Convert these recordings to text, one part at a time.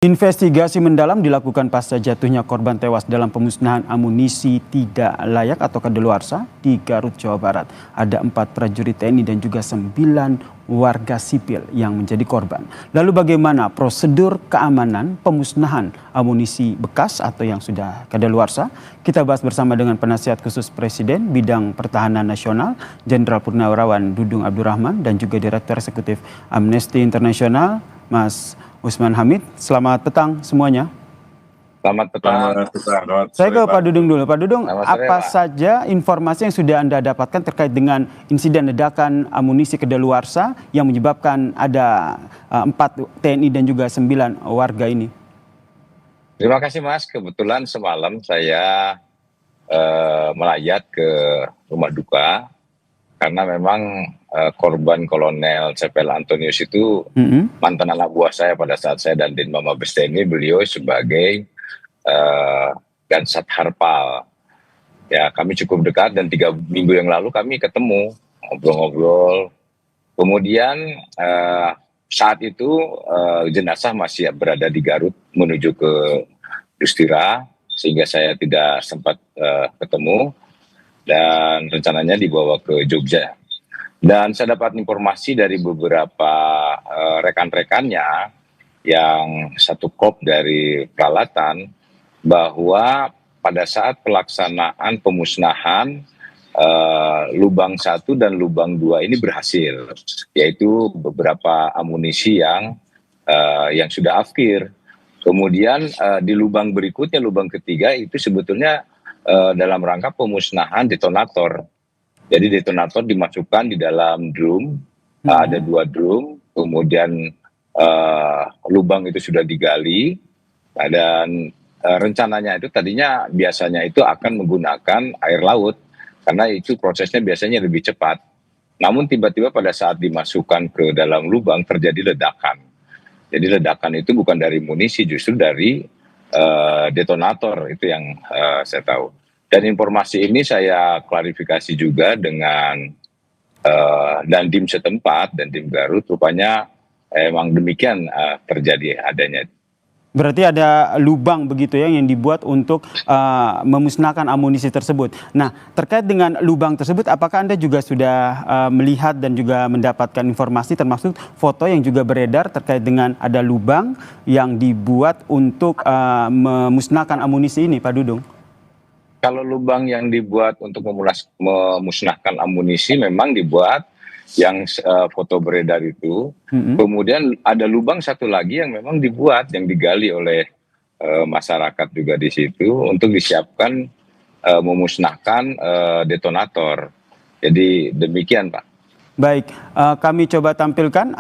Investigasi mendalam dilakukan pasca jatuhnya korban tewas dalam pemusnahan amunisi tidak layak atau kadaluarsa di Garut, Jawa Barat. Ada 4 prajurit TNI dan juga 9 warga sipil yang menjadi korban. Lalu bagaimana prosedur keamanan pemusnahan amunisi bekas atau yang sudah kadaluarsa? Kita bahas bersama dengan Penasihat Khusus Presiden Bidang Pertahanan Nasional, Jenderal Purnawirawan Dudung Abdurrahman, dan juga Direktur Eksekutif Amnesty International, Mas Usman Hamid. Selamat petang semuanya. Selamat petang. Saya ke Pak Dudung dulu. Pak Dudung, Selamat sore, apa Pak. saja informasi yang sudah Anda dapatkan terkait dengan insiden ledakan amunisi kadaluarsa yang menyebabkan ada 4 TNI dan juga 9 warga ini? Terima kasih, Mas. Kebetulan semalam saya melayat ke rumah duka karena memang korban Kolonel CPL Antonius itu mantan anak buah saya pada saat saya dan Dinma Mabes TNI. Beliau sebagai Gansat Harpal. Ya, kami cukup dekat dan 3 minggu yang lalu kami ketemu, ngobrol-ngobrol. Kemudian saat itu jenazah masih berada di Garut menuju ke Dustira, sehingga saya tidak sempat ketemu dan rencananya dibawa ke Jogja. Dan saya dapat informasi dari beberapa rekan-rekannya yang satu kop dari peralatan bahwa pada saat pelaksanaan pemusnahan lubang 1 dan lubang 2 ini berhasil, yaitu beberapa amunisi yang sudah afkir. Kemudian di lubang berikutnya, lubang ketiga itu sebetulnya dalam rangka pemusnahan detonator. Jadi detonator dimasukkan di dalam drum, ada 2 drum, kemudian lubang itu sudah digali, dan rencananya itu tadinya biasanya itu akan menggunakan air laut, karena itu prosesnya biasanya lebih cepat. Namun tiba-tiba pada saat dimasukkan ke dalam lubang terjadi ledakan. Jadi ledakan itu bukan dari munisi, justru dari detonator, itu yang saya tahu. Dan informasi ini saya klarifikasi juga dengan Dandim setempat, Dandim Garut, rupanya emang demikian terjadi adanya. Berarti ada lubang begitu ya yang dibuat untuk memusnahkan amunisi tersebut. Nah, terkait dengan lubang tersebut, apakah Anda juga sudah melihat dan juga mendapatkan informasi termasuk foto yang juga beredar terkait dengan ada lubang yang dibuat untuk memusnahkan amunisi ini, Pak Dudung? Kalau lubang yang dibuat untuk memusnahkan amunisi memang dibuat yang foto beredar itu. Kemudian ada lubang satu lagi yang memang dibuat, yang digali oleh masyarakat juga di situ untuk disiapkan memusnahkan detonator. Jadi demikian, Pak. Baik, kami coba tampilkan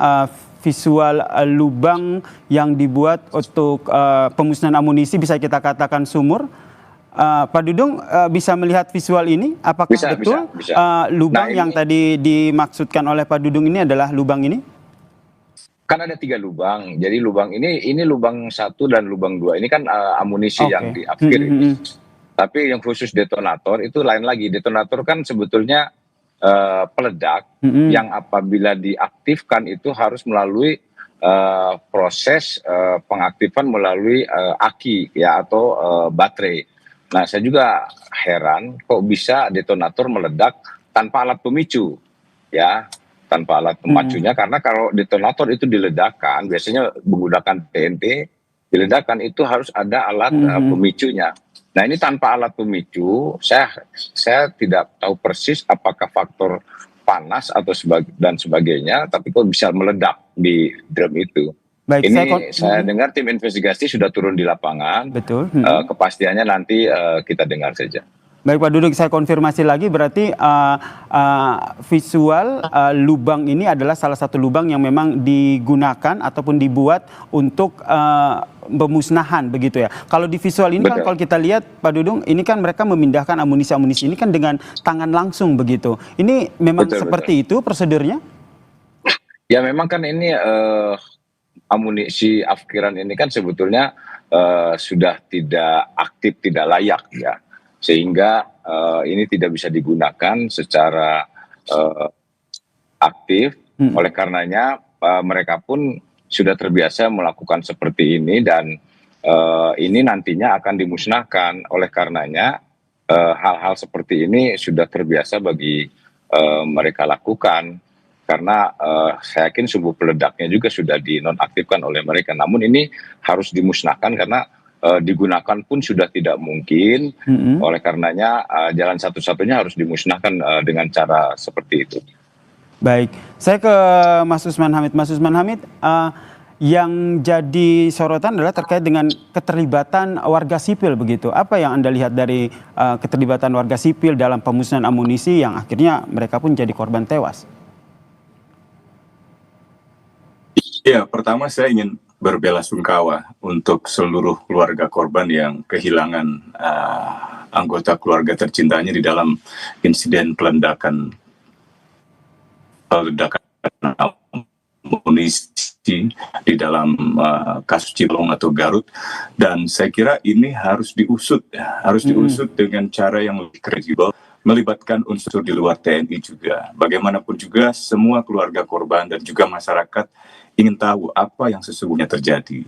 visual lubang yang dibuat untuk pemusnahan amunisi, bisa kita katakan sumur. Pak Dudung bisa melihat visual ini? Apakah betul bisa. Lubang yang tadi dimaksudkan oleh Pak Dudung ini adalah lubang ini? Kan ada 3 lubang. Jadi lubang ini lubang 1 dan lubang 2. Ini kan amunisi yang diafkir. Tapi yang khusus detonator itu lain lagi. Detonator kan sebetulnya peledak yang apabila diaktifkan itu harus melalui proses pengaktifan melalui aki ya, atau baterai. Nah, saya juga heran kok bisa detonator meledak tanpa alat pemicu, ya, tanpa alat pemacunya. Karena kalau detonator itu diledakkan, biasanya menggunakan TNT, diledakkan itu harus ada alat pemicunya. Nah, ini tanpa alat pemicu, saya tidak tahu persis apakah faktor panas atau dan sebagainya, tapi kok bisa meledak di drum itu. Baik, ini saya dengar tim investigasi sudah turun di lapangan. Betul. Kepastiannya nanti kita dengar saja. Baik, Pak Dudung, saya konfirmasi lagi, berarti visual lubang ini adalah salah satu lubang yang memang digunakan ataupun dibuat untuk pemusnahan begitu ya. Kalau di visual ini kan kalau kita lihat, Pak Dudung, ini kan mereka memindahkan amunisi-amunisi ini kan dengan tangan langsung begitu. Ini memang seperti itu prosedurnya? Ya memang kan ini amunisi afkiran ini kan sebetulnya sudah tidak aktif, tidak layak ya, sehingga ini tidak bisa digunakan secara aktif. Oleh karenanya mereka pun sudah terbiasa melakukan seperti ini dan ini nantinya akan dimusnahkan. Oleh karenanya hal-hal seperti ini sudah terbiasa bagi mereka lakukan karena saya yakin sumbu peledaknya juga sudah dinonaktifkan oleh mereka. Namun ini harus dimusnahkan karena digunakan pun sudah tidak mungkin. Oleh karenanya jalan satu-satunya harus dimusnahkan dengan cara seperti itu. Baik, saya ke Mas Usman Hamid. Mas Usman Hamid, yang jadi sorotan adalah terkait dengan keterlibatan warga sipil begitu. Apa yang Anda lihat dari keterlibatan warga sipil dalam pemusnahan amunisi yang akhirnya mereka pun jadi korban tewas? Ya, pertama saya ingin berbelasungkawa untuk seluruh keluarga korban yang kehilangan anggota keluarga tercintanya di dalam insiden peledakan amunisi di dalam kasus Cilong atau Garut, dan saya kira ini harus diusut dengan cara yang lebih kredibel, melibatkan unsur di luar TNI juga. Bagaimanapun juga semua keluarga korban dan juga masyarakat ingin tahu apa yang sesungguhnya terjadi.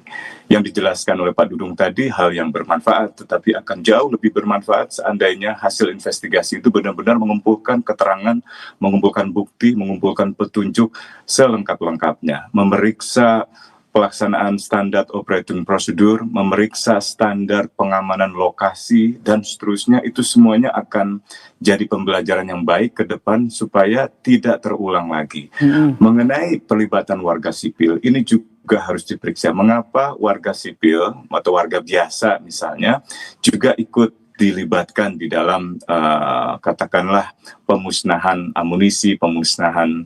Yang dijelaskan oleh Pak Dudung tadi hal yang bermanfaat, tetapi akan jauh lebih bermanfaat seandainya hasil investigasi itu benar-benar mengumpulkan keterangan, mengumpulkan bukti, mengumpulkan petunjuk selengkap-lengkapnya, memeriksa pelaksanaan standar operating procedure, memeriksa standar pengamanan lokasi, dan seterusnya. Itu semuanya akan jadi pembelajaran yang baik ke depan supaya tidak terulang lagi. Mengenai pelibatan warga sipil, ini juga harus diperiksa. Mengapa warga sipil atau warga biasa misalnya juga ikut dilibatkan di dalam katakanlah pemusnahan amunisi, pemusnahan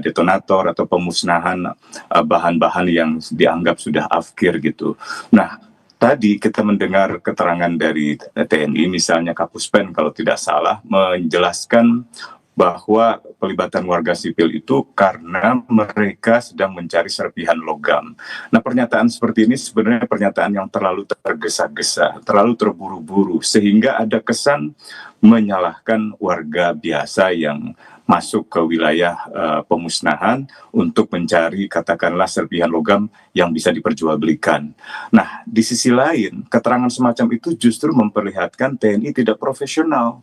detonator atau pemusnahan bahan-bahan yang dianggap sudah afkir gitu. Nah, tadi kita mendengar keterangan dari TNI, misalnya Kapuspen kalau tidak salah, menjelaskan bahwa pelibatan warga sipil itu karena mereka sedang mencari serpihan logam. Nah, pernyataan seperti ini sebenarnya pernyataan yang terlalu tergesa-gesa, terlalu terburu-buru, sehingga ada kesan menyalahkan warga biasa yang masuk ke wilayah pemusnahan untuk mencari katakanlah serpihan logam yang bisa diperjualbelikan. Nah, di sisi lain, keterangan semacam itu justru memperlihatkan TNI tidak profesional,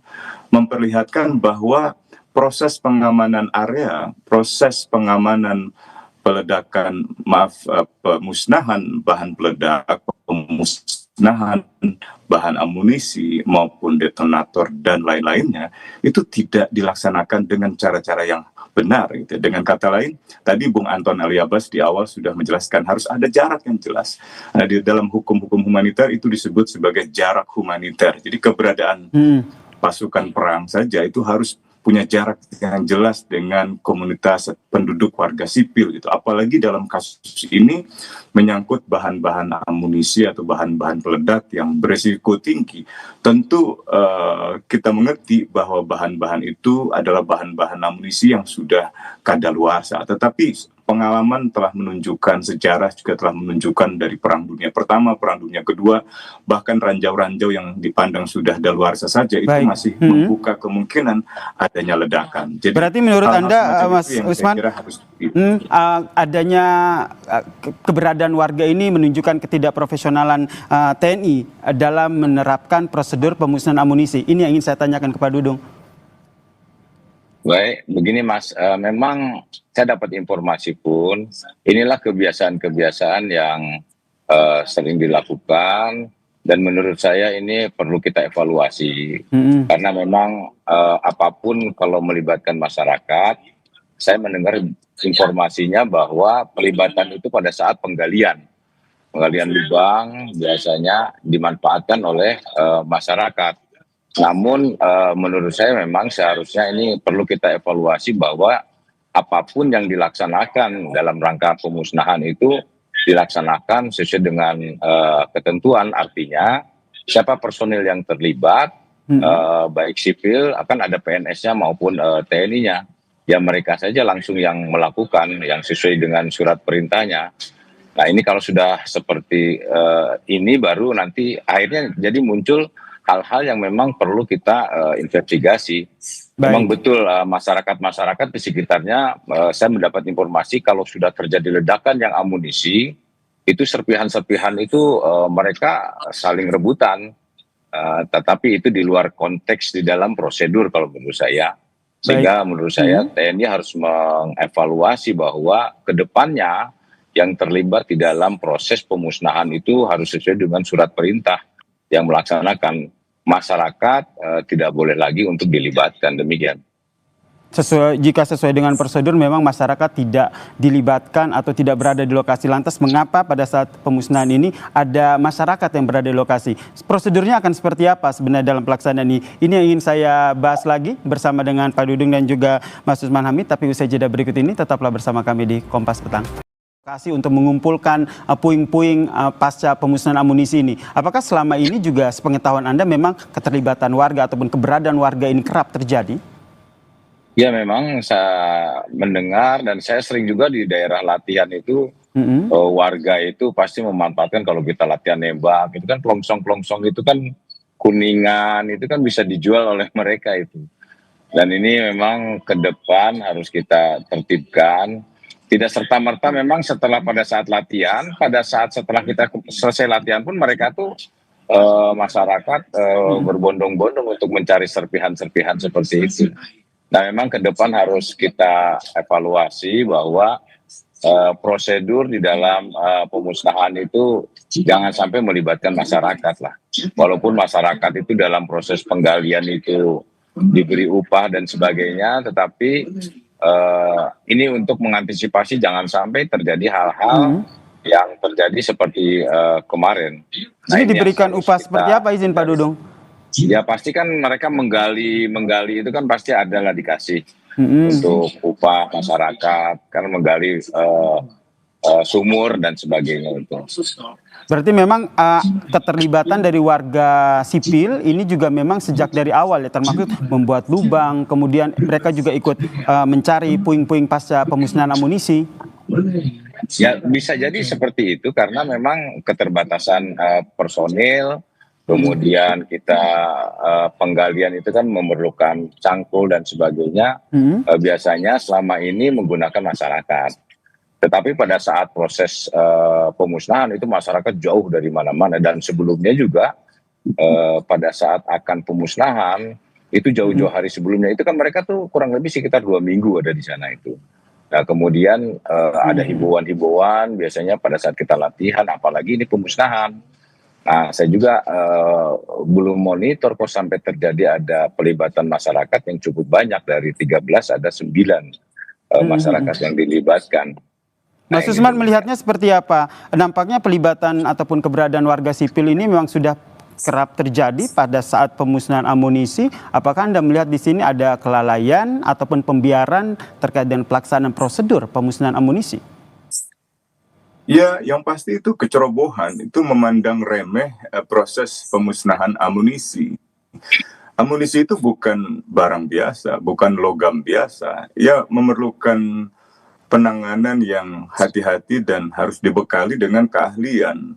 memperlihatkan bahwa proses pengamanan area, proses pengamanan pemusnahan bahan peledak, pemusnahan bahan amunisi maupun detonator dan lain-lainnya itu tidak dilaksanakan dengan cara-cara yang benar gitu. Dengan kata lain, tadi Bung Anton Aliabas di awal sudah menjelaskan harus ada jarak yang jelas. Nah, di dalam hukum-hukum humaniter itu disebut sebagai jarak humaniter. Jadi keberadaan pasukan perang saja itu harus punya jarak yang jelas dengan komunitas penduduk warga sipil gitu. Apalagi dalam kasus ini menyangkut bahan-bahan amunisi atau bahan-bahan peledak yang berisiko tinggi. Tentu kita mengerti bahwa bahan-bahan itu adalah bahan-bahan amunisi yang sudah kadaluarsa. Tetapi pengalaman telah menunjukkan, sejarah juga telah menunjukkan dari Perang Dunia Pertama, Perang Dunia Kedua, bahkan ranjau-ranjau yang dipandang sudah daluarsa saja itu masih membuka kemungkinan adanya ledakan. Jadi, berarti menurut Anda, Mas Usman, adanya keberadaan warga ini menunjukkan ketidakprofesionalan TNI dalam menerapkan prosedur pemusnahan amunisi. Ini yang ingin saya tanyakan kepada Dudung. Baik, begini Mas, memang saya dapat informasi pun inilah kebiasaan-kebiasaan yang sering dilakukan dan menurut saya ini perlu kita evaluasi karena memang apapun kalau melibatkan masyarakat, saya mendengar informasinya bahwa pelibatan itu pada saat penggalian lubang biasanya dimanfaatkan oleh masyarakat. Namun menurut saya memang seharusnya ini perlu kita evaluasi bahwa apapun yang dilaksanakan dalam rangka pemusnahan itu dilaksanakan sesuai dengan ketentuan, artinya siapa personil yang terlibat, baik sipil akan ada PNS-nya maupun TNI-nya, ya mereka saja langsung yang melakukan yang sesuai dengan surat perintahnya. Nah ini kalau sudah seperti ini baru nanti akhirnya jadi muncul hal-hal yang memang perlu kita investigasi. Memang betul masyarakat-masyarakat di sekitarnya, saya mendapat informasi kalau sudah terjadi ledakan yang amunisi, itu serpihan-serpihan itu mereka saling rebutan, tetapi itu di luar konteks di dalam prosedur kalau menurut saya. Sehingga menurut saya TNI harus mengevaluasi bahwa ke depannya yang terlibat di dalam proses pemusnahan itu harus sesuai dengan surat perintah yang melaksanakan. Masyarakat tidak boleh lagi untuk dilibatkan, demikian. Jika sesuai dengan prosedur memang masyarakat tidak dilibatkan atau tidak berada di lokasi. Lantas mengapa pada saat pemusnahan ini ada masyarakat yang berada di lokasi? Prosedurnya akan seperti apa sebenarnya dalam pelaksanaan ini? Ini yang ingin saya bahas lagi bersama dengan Pak Dudung dan juga Mas Usman Hamid. Tapi usai jeda berikut ini tetaplah bersama kami di Kompas Petang. Untuk mengumpulkan puing-puing pasca pemusnahan amunisi ini. Apakah selama ini juga sepengetahuan Anda memang keterlibatan warga ataupun keberadaan warga ini kerap terjadi? Ya memang saya mendengar dan saya sering juga di daerah latihan itu warga itu pasti memanfaatkan kalau kita latihan nembak itu kan plongsong-plongsong itu kan kuningan itu kan bisa dijual oleh mereka itu. Dan ini memang ke depan harus kita tertibkan. Tidak serta-merta memang pada saat latihan, setelah kita selesai latihan pun mereka tuh masyarakat berbondong-bondong untuk mencari serpihan-serpihan seperti itu. Nah memang ke depan harus kita evaluasi bahwa prosedur di dalam pemusnahan itu jangan sampai melibatkan masyarakat lah. Walaupun masyarakat itu dalam proses penggalian itu diberi upah dan sebagainya, tetapi ini untuk mengantisipasi jangan sampai terjadi hal-hal yang terjadi seperti kemarin. Ini diberikan upah seperti apa izin Pak Dudung? Ya pasti kan mereka menggali itu kan pasti adalah dikasih untuk upah masyarakat karena menggali sumur dan sebagainya itu. Berarti memang keterlibatan dari warga sipil ini juga memang sejak dari awal ya, termasuk membuat lubang, kemudian mereka juga ikut mencari puing-puing pasca pemusnahan amunisi. Ya bisa jadi seperti itu karena memang keterbatasan personil, kemudian kita penggalian itu kan memerlukan cangkul dan sebagainya, biasanya selama ini menggunakan masyarakat. Tetapi pada saat proses pemusnahan itu masyarakat jauh dari mana-mana dan sebelumnya juga pada saat akan pemusnahan itu jauh-jauh hari sebelumnya itu kan mereka tuh kurang lebih sekitar 2 minggu ada di sana itu. Nah kemudian ada himbauan biasanya pada saat kita latihan apalagi ini pemusnahan. Nah saya juga belum monitor kok sampai terjadi ada pelibatan masyarakat yang cukup banyak dari 13 ada 9 masyarakat yang dilibatkan. Mas Usman melihatnya seperti apa? Nampaknya pelibatan ataupun keberadaan warga sipil ini memang sudah kerap terjadi pada saat pemusnahan amunisi. Apakah Anda melihat di sini ada kelalaian ataupun pembiaran terkait dengan pelaksanaan prosedur pemusnahan amunisi? Ya, yang pasti itu kecerobohan, itu memandang remeh proses pemusnahan amunisi. Amunisi itu bukan barang biasa, bukan logam biasa. Ya, memerlukan penanganan yang hati-hati dan harus dibekali dengan keahlian.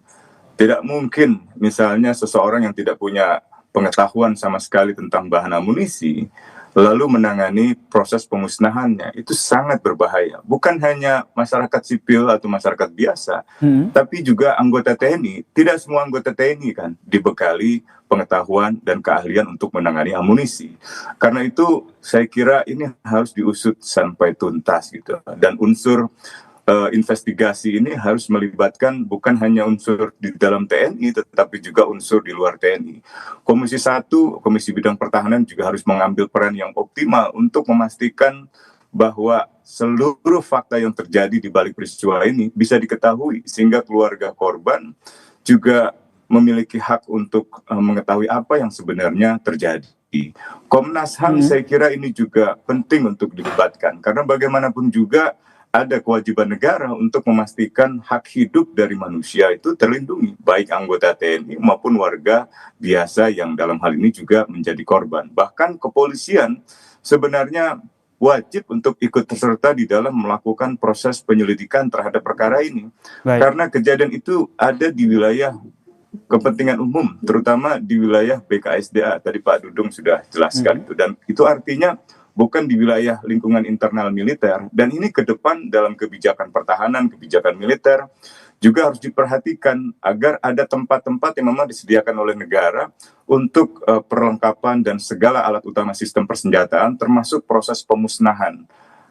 Tidak mungkin misalnya seseorang yang tidak punya pengetahuan sama sekali tentang bahan amunisi lalu menangani proses pemusnahannya, itu sangat berbahaya. Bukan hanya masyarakat sipil atau masyarakat biasa, tapi juga anggota TNI. Tidak semua anggota TNI kan dibekali pengetahuan dan keahlian untuk menangani amunisi. Karena itu saya kira ini harus diusut sampai tuntas gitu. Dan unsur investigasi ini harus melibatkan bukan hanya unsur di dalam TNI tetapi juga unsur di luar TNI. Komisi 1, Komisi Bidang Pertahanan juga harus mengambil peran yang optimal untuk memastikan bahwa seluruh fakta yang terjadi di balik peristiwa ini bisa diketahui sehingga keluarga korban juga memiliki hak untuk mengetahui apa yang sebenarnya terjadi. Komnas HAM saya kira ini juga penting untuk dilibatkan karena bagaimanapun juga ada kewajiban negara untuk memastikan hak hidup dari manusia itu terlindungi, baik anggota TNI maupun warga biasa yang dalam hal ini juga menjadi korban. Bahkan kepolisian sebenarnya wajib untuk ikut serta di dalam melakukan proses penyelidikan terhadap perkara ini. Karena kejadian itu ada di wilayah kepentingan umum, terutama di wilayah BKSDA. Tadi Pak Dudung sudah jelaskan itu, dan itu artinya bukan di wilayah lingkungan internal militer. Dan ini ke depan dalam kebijakan pertahanan, kebijakan militer juga harus diperhatikan agar ada tempat-tempat yang memang disediakan oleh negara untuk perlengkapan dan segala alat utama sistem persenjataan, termasuk proses pemusnahan.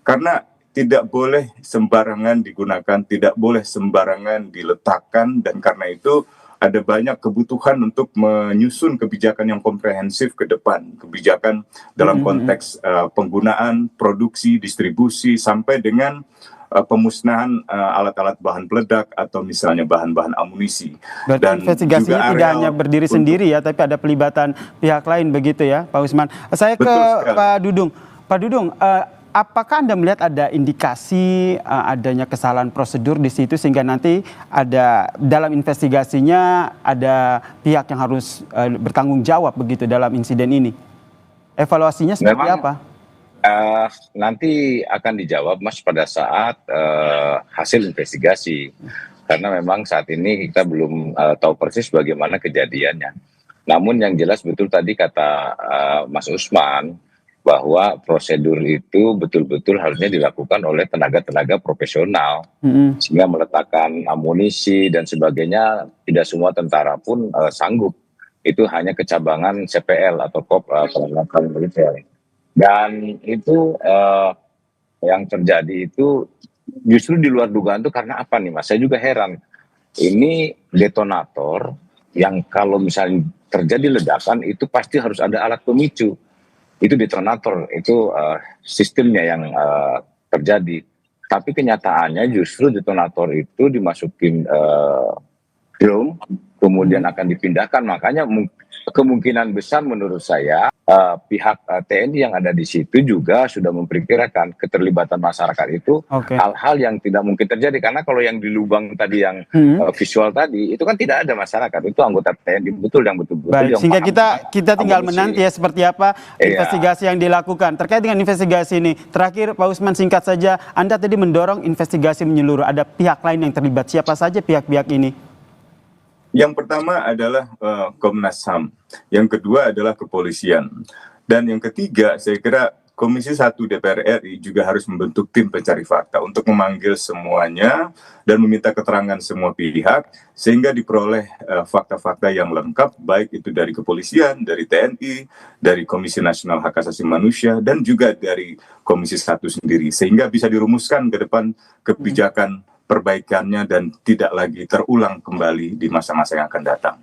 Karena tidak boleh sembarangan digunakan, tidak boleh sembarangan diletakkan, dan karena itu ada banyak kebutuhan untuk menyusun kebijakan yang komprehensif ke depan. Kebijakan dalam konteks penggunaan, produksi, distribusi, sampai dengan pemusnahan alat-alat bahan peledak atau misalnya bahan-bahan amunisi. Berarti Dan investigasinya tidak hanya berdiri sendiri ya, tapi ada pelibatan pihak lain begitu ya, Pak Usman. Saya ke Pak Dudung. Pak Dudung, apakah Anda melihat ada indikasi adanya kesalahan prosedur di situ sehingga nanti ada dalam investigasinya ada pihak yang harus bertanggung jawab begitu dalam insiden ini? Evaluasinya seperti apa? Nanti akan dijawab Mas pada saat hasil investigasi. Karena memang saat ini kita belum tahu persis bagaimana kejadiannya. Namun yang jelas betul tadi kata Mas Usman, bahwa prosedur itu betul-betul harusnya dilakukan oleh tenaga-tenaga profesional, sehingga meletakkan amunisi dan sebagainya tidak semua tentara pun sanggup. Itu hanya kecabangan CPL atau Perlengkapan Militer. Dan itu yang terjadi itu justru di luar dugaan itu karena apa nih Mas? Saya juga heran. Ini detonator yang kalau misalnya terjadi ledakan itu pasti harus ada alat pemicu. Itu detonator, itu sistemnya yang terjadi. Tapi kenyataannya justru detonator itu dimasukin drum, kemudian akan dipindahkan. Makanya kemungkinan besar menurut saya pihak TNI yang ada di situ juga sudah memperkirakan keterlibatan masyarakat itu hal-hal yang tidak mungkin terjadi. Karena kalau yang di lubang tadi yang visual tadi itu kan tidak ada masyarakat, itu anggota TNI betul yang betul-betul. Baik, sehingga kita tinggal menanti ya seperti apa investigasi yang dilakukan. Terkait dengan investigasi ini, terakhir Pak Usman singkat saja, Anda tadi mendorong investigasi menyeluruh. Ada pihak lain yang terlibat, siapa saja pihak-pihak ini? Yang pertama adalah Komnas HAM, yang kedua adalah kepolisian, dan yang ketiga saya kira Komisi 1 DPR RI juga harus membentuk tim pencari fakta untuk memanggil semuanya dan meminta keterangan semua pihak sehingga diperoleh fakta-fakta yang lengkap, baik itu dari kepolisian, dari TNI, dari Komisi Nasional Hak Asasi Manusia, dan juga dari Komisi 1 sendiri, sehingga bisa dirumuskan ke depan kebijakan perbaikannya dan tidak lagi terulang kembali di masa-masa yang akan datang.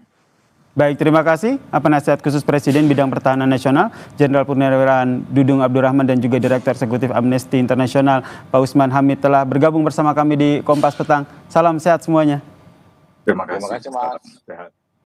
Baik, terima kasih Penasihat Khusus Presiden Bidang Pertahanan Nasional, Jenderal Purnawirawan Dudung Abdurrahman, dan juga Direktur Eksekutif Amnesty International, Pak Usman Hamid, telah bergabung bersama kami di Kompas Petang. Salam sehat semuanya. Terima kasih. Mas. Sehat.